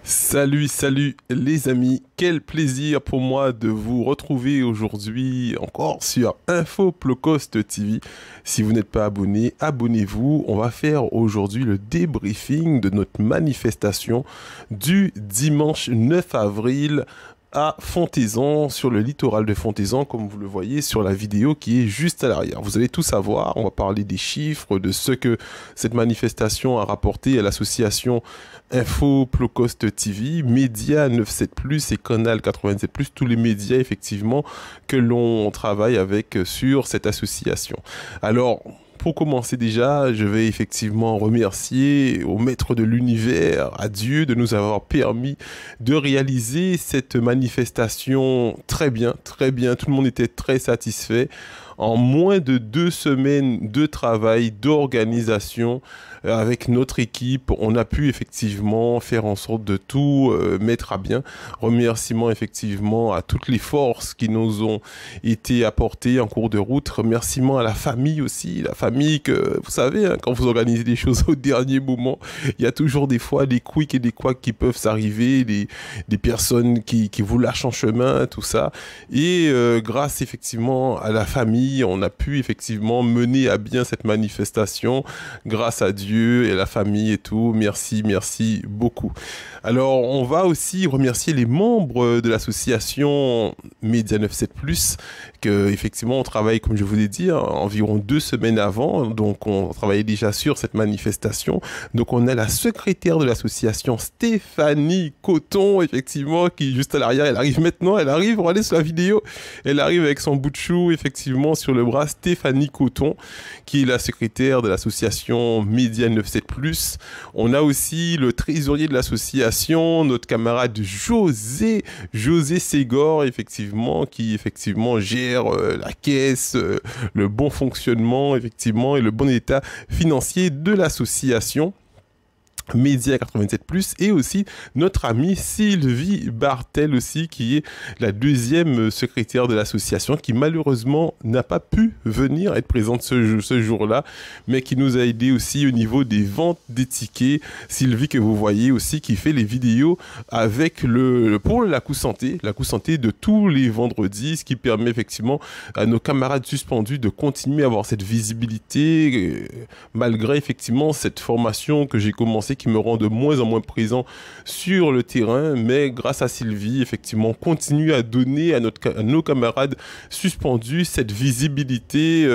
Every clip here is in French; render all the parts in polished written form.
Salut les amis, quel plaisir pour moi de vous retrouver aujourd'hui encore sur Infoplocost TV. Si vous n'êtes pas abonné, abonnez-vous. On va faire aujourd'hui le débriefing de notre manifestation du dimanche 9 avril à Fontaizon, sur le littoral de Fontaizon, comme vous le voyez sur la vidéo qui est juste à l'arrière. Vous allez tout savoir, on va parler des chiffres, de ce que cette manifestation a rapporté à l'association Infoplocost TV, Média 97+, et Canal 87+, tous les médias effectivement que l'on travaille avec sur cette association. Alors, pour commencer déjà, je vais effectivement remercier au maître de l'univers, à Dieu, de nous avoir permis de réaliser cette manifestation très bien, tout le monde était très satisfait. En moins de 2 semaines de travail, d'organisation, avec notre équipe, on a pu effectivement faire en sorte de tout mettre à bien. Remerciements effectivement à toutes les forces qui nous ont été apportées en cours de route. Remerciements à la famille aussi, la famille que, vous savez, hein, quand vous organisez des choses au dernier moment, il y a toujours des fois des couics et des couacs qui peuvent s'arriver, des personnes qui vous lâchent en chemin, tout ça. Et grâce effectivement à la famille, on a pu effectivement mener à bien cette manifestation grâce à Dieu et la famille et tout. Merci beaucoup. Alors, on va aussi remercier les membres de l'association Média 97+, que effectivement on travaille, comme je vous l'ai dit, environ 2 semaines avant. Donc, on travaillait déjà sur cette manifestation. Donc, on a la secrétaire de l'association, Stéphanie Coton, effectivement, qui est juste à l'arrière. Elle arrive maintenant, regardez sur la vidéo. Elle arrive avec son bout de chou, effectivement, sur le bras. Stéphanie Coton, qui est la secrétaire de l'association Média 97+. On a aussi le trésorier de l'association, notre camarade José Ségor, effectivement, qui effectivement gère la caisse, le bon fonctionnement, effectivement, et le bon état financier de l'association Média 87+, et aussi notre amie Sylvie Bartel aussi, qui est la 2e secrétaire de l'association, qui malheureusement n'a pas pu venir être présente ce jour-là, mais qui nous a aidé aussi au niveau des ventes des tickets. Sylvie, que vous voyez aussi, qui fait les vidéos avec pour la coup santé de tous les vendredis, ce qui permet effectivement à nos camarades suspendus de continuer à avoir cette visibilité, malgré effectivement cette formation que j'ai commencé, qui me rend de moins en moins présent sur le terrain, mais grâce à Sylvie, effectivement, on continue à donner à nos camarades suspendus cette visibilité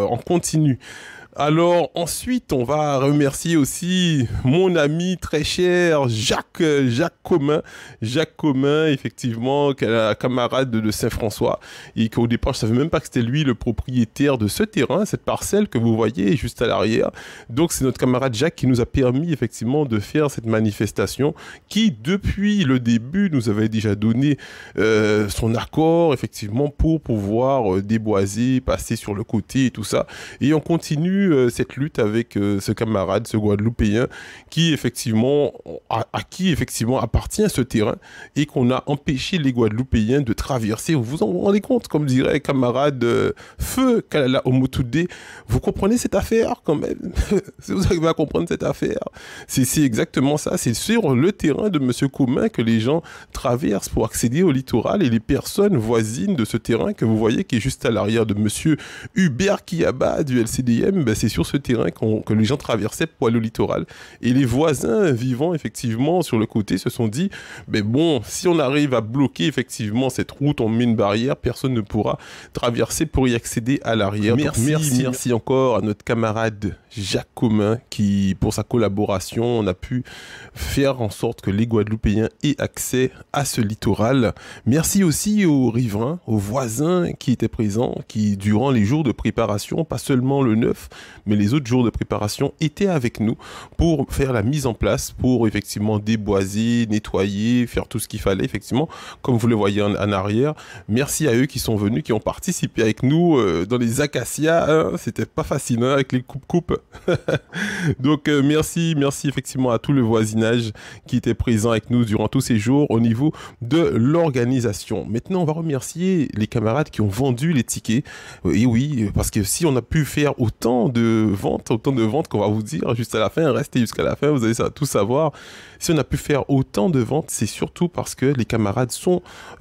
en continu. Alors ensuite, on va remercier aussi mon ami très cher Jacques Comin, effectivement, qui est un camarade de Saint-François, et qu'au départ je savais même pas que c'était lui le propriétaire de ce terrain, cette parcelle que vous voyez juste à l'arrière. Donc c'est notre camarade Jacques qui nous a permis effectivement de faire cette manifestation, qui depuis le début nous avait déjà donné son accord effectivement pour pouvoir déboiser, passer sur le côté et tout ça, et on continue cette lutte avec ce camarade, ce Guadeloupéen, qui effectivement à qui effectivement appartient ce terrain, et qu'on a empêché les Guadeloupéens de traverser. Vous vous en rendez compte, comme dirait camarade Feu Kalala Omotoudé, vous comprenez cette affaire quand même? Si vous arrivez à comprendre cette affaire, c'est exactement ça. C'est sur le terrain de Monsieur Comin que les gens traversent pour accéder au littoral, et les personnes voisines de ce terrain que vous voyez, qui est juste à l'arrière de Monsieur Hubert Kiyaba du LCDM, ben c'est sur ce terrain que les gens traversaient pour aller au littoral. Et les voisins vivant effectivement sur le côté se sont dit, mais bon, si on arrive à bloquer effectivement cette route, on met une barrière, personne ne pourra traverser pour y accéder à l'arrière. Merci encore à notre camarade Jacques Comin, qui, pour sa collaboration, on a pu faire en sorte que les Guadeloupéens aient accès à ce littoral. Merci aussi aux riverains, aux voisins qui étaient présents, qui durant les jours de préparation, pas seulement le 9, mais les autres jours de préparation, étaient avec nous pour faire la mise en place, pour effectivement déboiser, nettoyer, faire tout ce qu'il fallait, effectivement, comme vous le voyez en arrière. Merci à eux qui sont venus, qui ont participé avec nous dans les acacias, hein. C'était pas facile, hein, avec les coupes. Donc merci effectivement à tout le voisinage qui était présent avec nous durant tous ces jours au niveau de l'organisation. Maintenant, on va remercier les camarades qui ont vendu les tickets. Et oui, parce que si on a pu faire autant autant de ventes qu'on va vous dire juste à la fin. Restez jusqu'à la fin, vous allez tout savoir. Si on a pu faire autant de ventes, c'est surtout parce que les camarades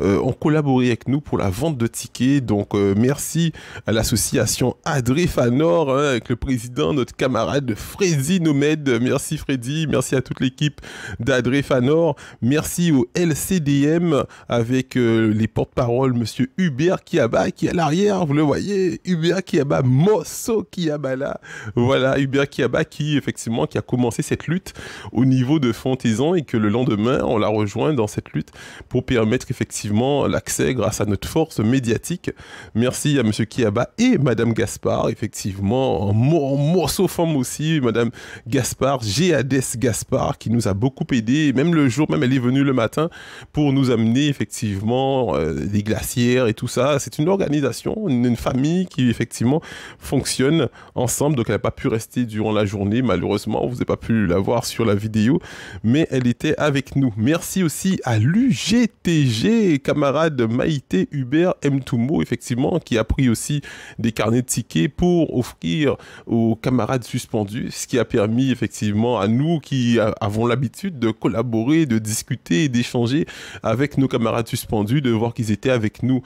ont collaboré avec nous pour la vente de tickets. Donc, merci à l'association Adréfanor, hein, avec le président, notre camarade Freddy Nomed. Merci Freddy, merci à toute l'équipe d'Adréfanor. Merci au LCDM avec les porte-paroles, monsieur Hubert Kiaba qui est à l'arrière, vous le voyez, Hubert Kiaba, Mosso Kiaba là. Voilà, Hubert Kiaba qui effectivement qui a commencé cette lutte au niveau de Fontaison et que le lendemain, on l'a rejoint dans cette lutte pour permettre effectivement l'accès grâce à notre force médiatique. Merci à monsieur Kiaba et madame Gaspard, effectivement, en morceau femme aussi, madame Gaspard, Géades Gaspard, qui nous a beaucoup aidé, même le jour, même elle est venue le matin pour nous amener effectivement des glacières et tout ça. C'est une organisation, une famille qui effectivement fonctionne ensemble, donc elle n'a pas pu rester durant la journée, malheureusement, vous n'avez pas pu la voir sur la vidéo, mais elle était avec nous. Merci aussi à l'UGTG, camarade Maïté Hubert Mtumo, effectivement, qui a pris aussi des carnets de tickets pour offrir aux camarades suspendus, ce qui a permis effectivement à nous qui avons l'habitude de collaborer, de discuter et d'échanger avec nos camarades suspendus, de voir qu'ils étaient avec nous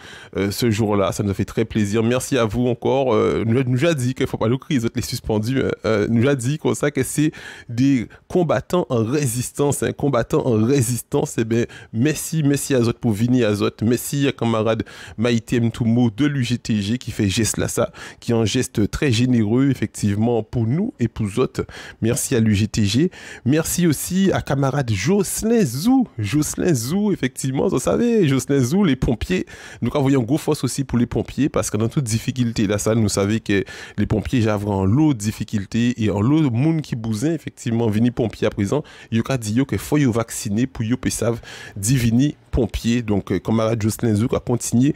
ce jour-là. Ça nous a fait très plaisir. Merci à vous encore. Nous a dit qu'il ne faut pas le crier, les suspendus. Nous a dit comme ça que c'est des combattants en résistance. Un combattant en résistance. Eh bien, merci à Zot pour venir à Zot. Merci à camarade Maïté Mtumo de l'UGTG qui fait geste là ça, qui est un geste très généreux effectivement pour nous et pour Zot. Merci à l'UGTG. Merci aussi à camarade Jocelyn Zou. Jocelyn Zou, effectivement, vous savez, Jocelyn Zou, les pompiers. Nous avons un gros force aussi pour les pompiers parce que dans toute difficulté, là, ça, nous savons que les pompiers, j'avais en lot de difficultés et en lot de monde qui bousin, effectivement, vini pompier à présent. Il y a dit qu'il faut y vacciner pour y savent divini pompiers. Donc, camarade Jocelyn Zou a continué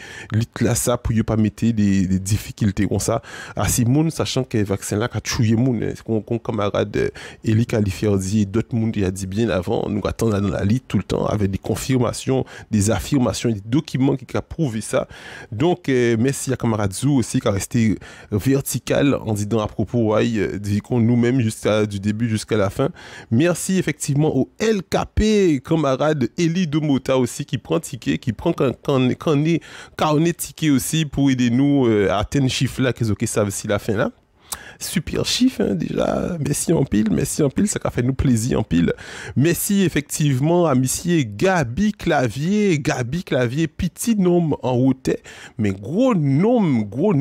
là ça pour y pas mettre des difficultés comme ça à ces monde, sachant que le vaccin là a tué monde. Qu'on camarade Eli Califerdi et d'autres monde il a dit bien avant, nous attendons dans la liste tout le temps avec des confirmations, des affirmations, des documents qui ont prouvé ça. Donc, merci à camarade Zou aussi qui a resté vertical en disant à propos, nous-mêmes du début jusqu'à la fin. Merci effectivement au LKP, camarade Eli Domota aussi qui prend ticket, qui prend carnet ticket aussi pour aider nous à atteindre ce chiffre là que ça aussi la fin là. Super chiffre hein, déjà, merci en pile, ça a fait nous plaisir en pile. Merci effectivement à monsieur Gabi Clavier, petit nom en hauteur, mais gros nom, grand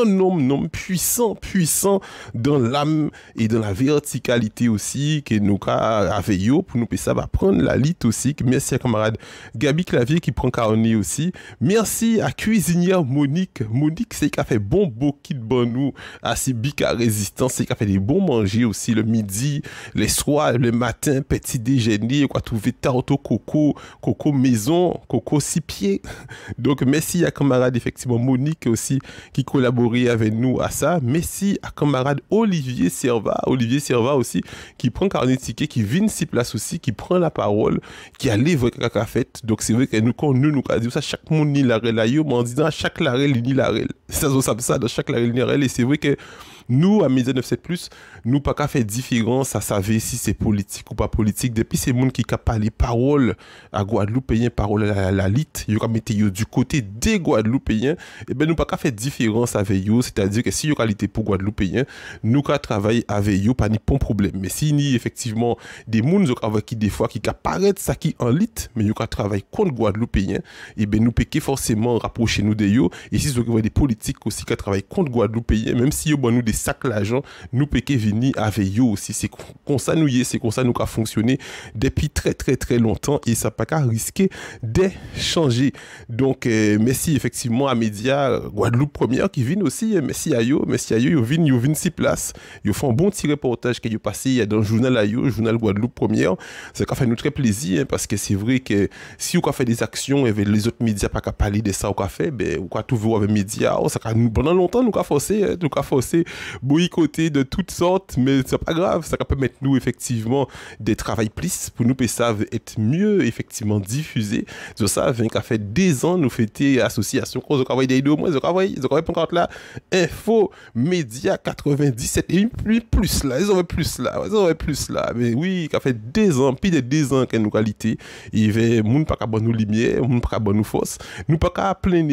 nom, puissant dans l'âme et dans la verticalité aussi, que nous avons pour nous ça va prendre la lit aussi. Merci à camarade Gabi Clavier qui prend carnet aussi. Merci à cuisinière Monique, c'est qui a fait bon kit bon nous à Bica Résistance, c'est qui a fait des bons manger aussi le midi, les soirs, le matin, petit déjeuner, quoi trouver tarte au coco maison, coco 6 pieds. Donc merci à camarade effectivement Monique aussi qui collaborait avec nous à ça. Merci à camarade Olivier Serva aussi qui prend carnet de ticket, qui vient s'y place aussi, qui prend la parole, qui a livré caca fête. Donc c'est vrai que nous a dit ça chaque monde ni la là yo, mais en disant chaque l'arel ni l'arel. Ça dans chaque l'arel ni l'arel et c'est vrai que nous, à Média 97+, nous pas qu'à faire différence à savoir si c'est politique ou pas politique. Depuis ces gens qui ont parlé parole à Guadeloupéens, parole à la lite, ils ont mis du côté des Guadeloupéens, et ben nous pas qu'à faire différence avec eux, c'est-à-dire que si ils ont qualité pour Guadeloupéens, nous qu'à travailler avec eux, pas ni bon problème. Mais si ni effectivement des gens qui des fois qui apparaissent ça qui en lite, mais ils ont travailler contre Guadeloupéens, et ben nous peut forcément rapprocher nous de eux. Et si ils ont des politiques aussi qui travaillent contre Guadeloupéens, même si ils ont nous des sacs l'argent, nous peut venir avec eux aussi. C'est comme ça nous a fonctionné depuis très longtemps et ça pas qu'à risquer de changer. Donc merci effectivement à Média Guadeloupe Première qui viennent aussi, merci à eux, ils viennent 6 places, ils font un bon petit reportage qui est passé dans le journal à eux, journal Guadeloupe Première. Ça fait nous très plaisir hein, parce que c'est vrai que si on a fait des actions et les autres médias pas qu'à parler de ça on a fait, ben on a tout vu avec Média, ça nous pendant longtemps nous a forcé boycottés de toutes sortes, mais c'est pas grave, ça va permettre nous effectivement de travailler plus pour nous ça être mieux effectivement diffusé. De ça, ça fait 2 ans nous fêter association qu'on travaille des deux mois, ils ont pas encore là Info Média 97 et plus là, ils ont plus là, mais oui, ça fait 2 ans, plus de 2 ans qu'elle nous qualité, il va moun pas capable nous lumière, moun pas capable nous force, nous pas capable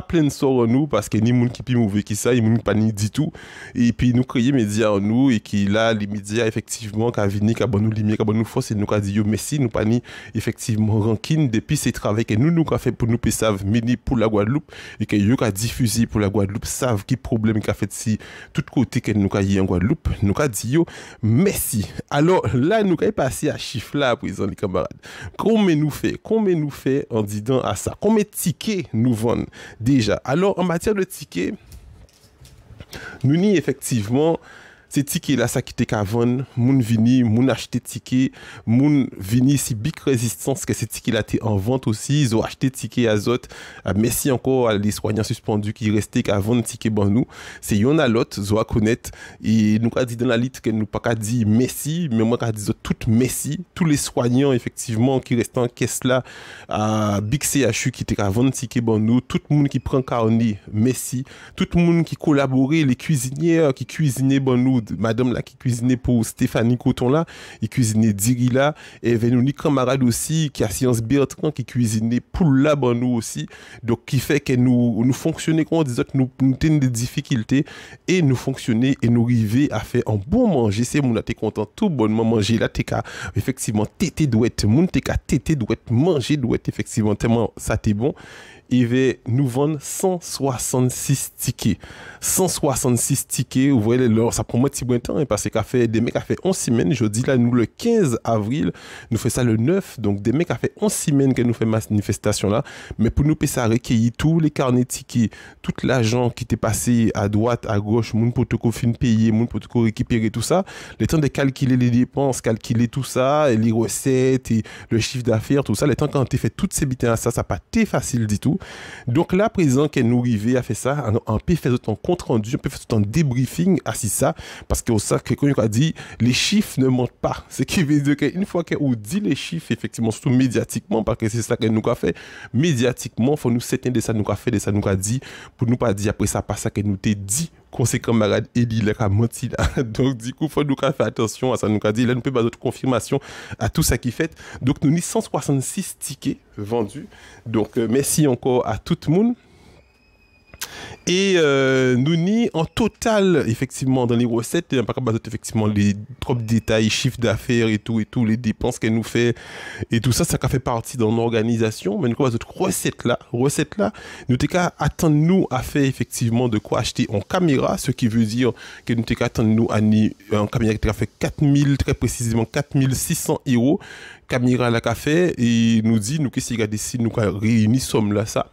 plein sur nous parce que ni moun qui pi mauvais qui ça, ni moun pas ni dit tout et puis nous créer médias en nous et qui là les médias effectivement qui vini qui nous lumière, qui nous force et nous dit yo merci nous pas ni effectivement rancune depuis ces travail que nous qu'a fait pour nous savent mini pour la Guadeloupe et que yo qu'a diffusé pour la Guadeloupe savent qui problème qu'a fait si tout côté que nous qu'a y en Guadeloupe nous qu'a dit yo merci. Alors là nous qu'a passé à chiffre là à présent les camarades. Combien nous fait en disant à ça, combien de tickets nous vendons déjà. Alors en matière de tickets nous ni effectivement ces tickets là ça qui était qu'à vendre moun vini moun acheter tickets moun vini si big résistance que ces tickets là étaient en vente aussi ils ont acheté tickets azote merci encore à les soignants suspendus qui restaient qu'à vendre tickets bon nous c'est yon a l'autre zo connaître et nous a dit dans la liste que nous pas qu'à dire merci mais moi qu'à dire tout merci tous les soignants effectivement qui restent en caisse là à big CHU qui étaient qu'à vendre tickets bon nous tout le monde qui prend carnet merci tout le monde qui collaborait les cuisinières qui cuisinaient bon nous madame là qui cuisinait pour Stéphanie Coton là, il cuisinait Diri là, et Vénonique camarade aussi qui a Science Bertrand qui cuisinait pour là bon nous aussi, donc qui fait que nous fonctionner comme on disait nous avons des difficultés et nous fonctionner et nous arriver à faire un bon manger, c'est mon t'es content tout bonnement manger là t'es qu'à effectivement tété doit être mon t'es qu'à tété doit être manger doit être effectivement tellement ça t'es bon. Il va nous vendre 166 tickets. 166 tickets, vous voyez, ça prend un petit peu de temps, parce que fait des mecs a fait 11 semaines, je dis là, nous le 15 avril, nous fait ça le 9, donc des mecs a fait 11 semaines que nous fait manifestation là, mais pour nous, ça recueillir tous les carnets de tickets, tout l'argent qui était passé à droite, à gauche, moun pour te fin payer, moun pour te récupérer tout ça, le temps de calculer les dépenses, calculer tout ça, les recettes, et le chiffre d'affaires, tout ça, le temps quand tu fait toutes ces bitins à ça, ça n'a pas été facile du tout. Donc là, présent qu'elle nous arrivait à faire ça, on peut faire un compte rendu, on peut faire un débriefing à ça, parce que ça, quelqu'un a dit, les chiffres ne mentent pas. Ce qui veut dire qu'une fois qu'on dit les chiffres, effectivement, surtout médiatiquement, parce que c'est ça qu'elle nous a fait, médiatiquement, il faut nous s'éteindre de ça nous a fait, de ça nous a dit, pour nous pas dire après ça, pas ça qu'elle nous t'a dit. Conséquent camarade Eli il a menti là. Donc du coup faut nous faire attention à ça nous a dit là nous peut pas d'autres confirmations à tout ça qui fait. Donc nous avons 166 tickets vendus. Donc merci encore à tout le monde. Et nous ni en total effectivement dans les recettes pas capable effectivement les trop de détails chiffre d'affaires et tout les dépenses qu'elle nous fait et tout ça fait partie dans l'organisation mais nous quoi d'autres recettes là nous t'es qu'à attendre nous à faire effectivement de quoi acheter en caméra ce qui veut dire que nous t'es qu'à attendre nous à en caméra qui a fait 4000 très précisément 4600 € caméra la café et nous dit nous qu'est-ce qu'il y a ici nous réuni somme là ça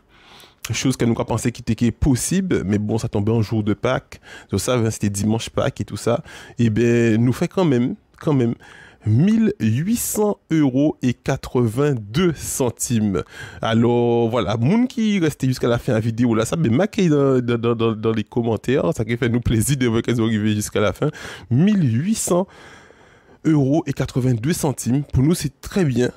chose que nous avons pensé qui était possible, mais bon, ça tombait en jour de Pâques, donc ça, c'était dimanche Pâques et tout ça, et bien, nous fait quand même, 1800 € et 82 centimes. Alors, voilà, moun qui restait jusqu'à la fin de la vidéo, là, ça, ben, marquez dans les commentaires, ça qui fait nous plaisir de voir qu'elles ont arrivé jusqu'à la fin, 1800 € et 82 centimes. Pour nous, c'est très bien.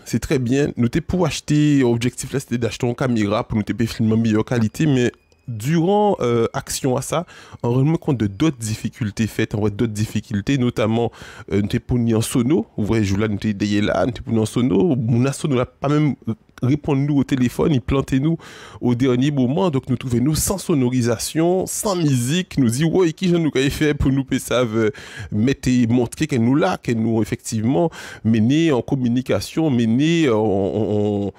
Nous t'es pour acheter, objectif là, c'était d'acheter une caméra pour nous t'es filmer en meilleure qualité, mais durant action à ça, on remet compte de d'autres difficultés faites, notamment nous t'es pour en sono, vous voyez, je là, nous t'es là, nous t'es pour en sono, mon sono là, pas même répondre-nous au téléphone, il plantait nous au dernier moment, donc nous trouvons nous sans sonorisation, sans musique, nous dit ouais qui je nous avons fait pour nous savent mettre montrer que nous là, que nous effectivement mener en communication, mener on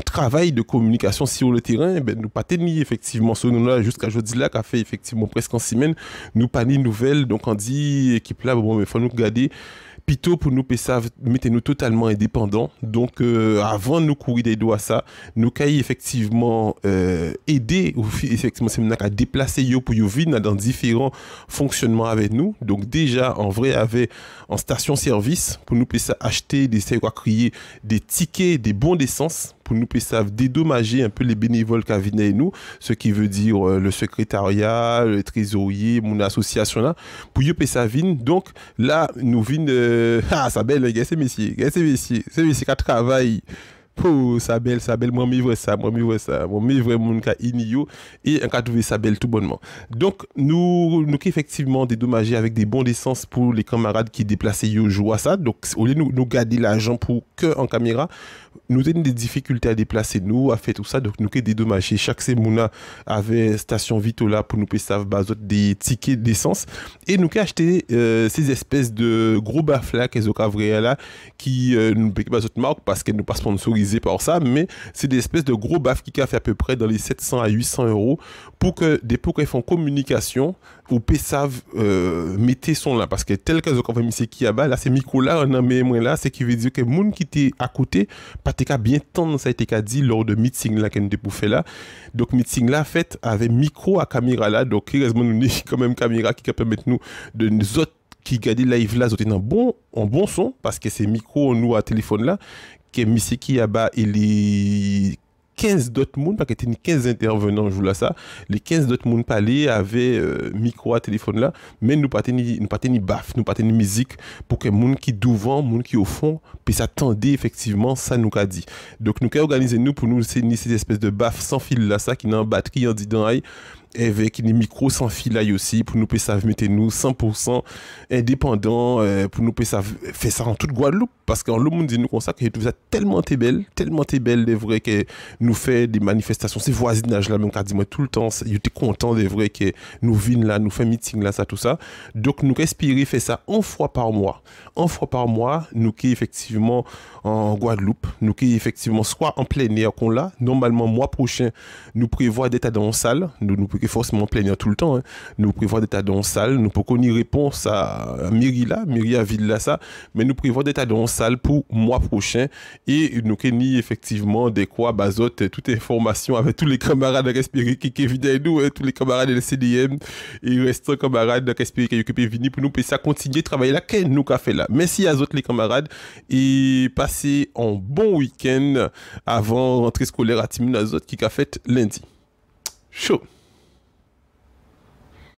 travaille de communication sur le terrain, ben nous pas tenir effectivement ce nous là jusqu'à jeudi là qu'a fait effectivement presque en semaine, nous pas ni nouvelles, donc on dit équipe là bon mais faut nous regarder plutôt pour nous mettez-nous totalement indépendants. Donc avant de nous courir des doigts à ça, nous caillons effectivement aider ou effectivement c'est à déplacer yo pour yo venir dans différents fonctionnements avec nous. Donc déjà en vrai avec en station service pour nous acheter des crier des tickets, des bons d'essence pour pour nous ça dédommager un peu les bénévoles qui viennent nous, ce qui veut dire le secrétariat, le trésorier, mon association là, pour y ça vine. Donc là, nous vine ça belle, c'est messieurs qui travaillent. Oh, ça belle, moi me vois ça, moi me vois mon cas inio et on a trouvé ça belle tout bonnement. Donc nous effectivement dédommager avec des bons d'essence pour les camarades qui déplaçaient yo jour à ça. Donc au lieu nous garder l'argent pour que en caméra, nous avons des difficultés à déplacer nous, à faire tout ça, donc nous avons dédommagé. Chaque Semouna avait station Vitola pour nous payer des tickets d'essence et nous avons acheté ces espèces de gros baffes là, qui nous payent pas notre marque parce qu'elles nous pas sponsorisées par ça, mais c'est des espèces de gros baffes qui fait à peu près dans les 700 à 800 euros pour que des pour qu'ils font communication ou savent mettez son là parce que tel que quand on fait qui là c'est micro là on en met moins là c'est qui veut dire que monde qui était à côté pas t'es bien temps ça a été dit lors de meeting là qu'on était pour faire là donc meeting là fait avec micro à caméra là donc heureusement nous quand même caméra qui permet nous de nous autres qui gardent live là en bon son parce que c'est micro nous à téléphone là que monsieur qui a bas il est 15 d'autres monde parce qu'il y a 15 intervenants je là ça les 15 d'autres monde parler avaient micro à téléphone là mais nous pas ni baf nous pas ni musique pour que monde qui devant monde qui au fond puis s'attendait effectivement ça nous a dit donc nous organiser nous pour nous c'est ces espèces de baf sans fil là ça qui n'a en batterie en dit dans avec les micros sans fil là aussi pour nous ça mettre nous 100% indépendants pour nous ça faire ça en toute Guadeloupe parce qu'en le monde dit nous comme ça que tout ça tellement t'es belle des vrais que nous fait des manifestations ces voisinages là même qu'a dit moi tout le temps il était content des vrais que nous vînes là nous fait meeting là ça tout ça donc nous respirer fait ça une fois par mois nous qui effectivement en Guadeloupe nous qui effectivement soit en plein air qu'on l'a normalement mois prochain nous prévoit d'être dans une salle nous forcément plein tout le temps nous prévoit d'être dans une salle nous pour qu'on y réponse à Myri à ville là ça mais nous prévoit d'être dans une salle pour mois prochain et nous ni effectivement des quoi bazote toute information avec tous les camarades de respirer qui viennent nous tous les camarades de CDM et restants camarades de respirer qui occupent venir pour nous pour ça continuer travailler là qu'est nous qu'a fait là merci à autres les camarades et passer un bon week-end avant rentrée scolaire à Timon Azot qui a fait lundi chaud.